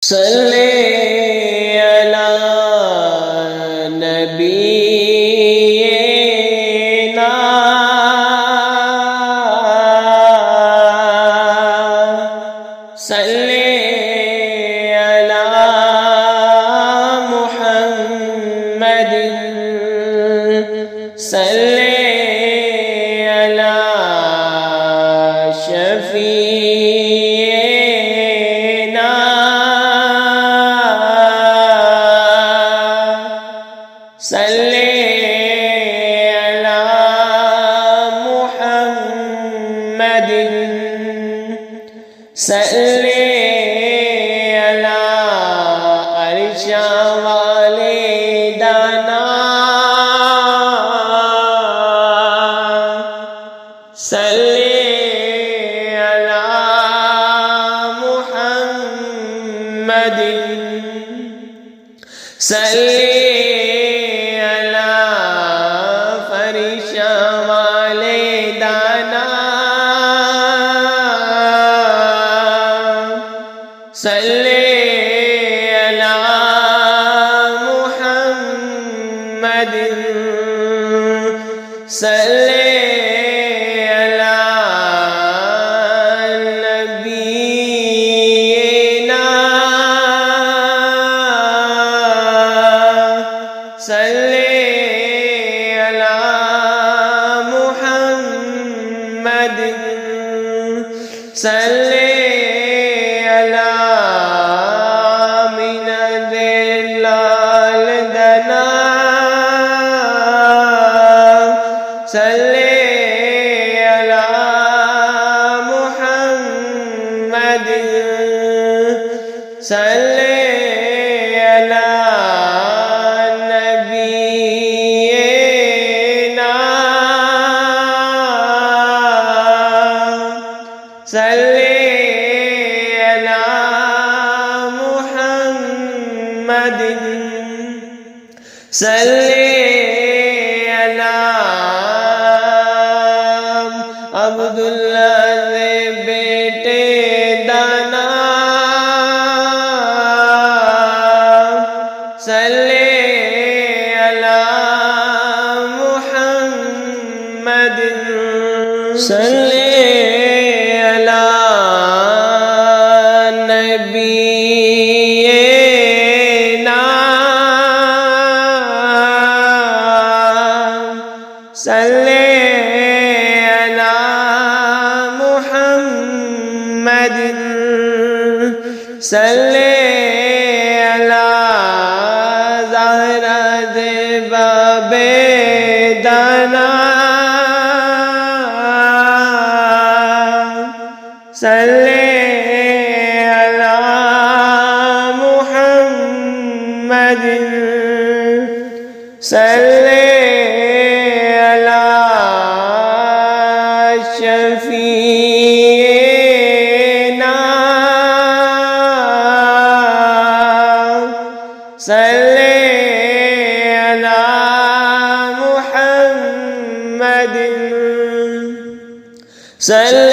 सल्ले अला नबीना सल्ले अला मुहम्मदिन सल्ले अला शफीना सल्ले अला मुहम्मदिन सल्ले अला अर्शा वाले दाना सल्ले अला मुहम्मदिन सल्ले अला फरिशा वाले दाना सल्ले अला मुहम्मदिन सल्ले अला नबीना सल्ले अला मुहम्मदिन सल्ले अला मिनदिल्लाल दना सल्ले अला मुहम्मदिन सल्ले अला नबीना सल्ले अला मुहम्मदिन सल्ले अला अब्दुल्लाह दे बेटे दाना सल्ले अला मुहम्मदिन सल्ले अला नबीना सल्ले अला मुहम्मदिन सल्ले अला ज़हरा दे बाबे दाना सल्ले अला मुहम्मदिन सल्ले अला शफीना सल्ले अला मुहम्मदिन सल्ले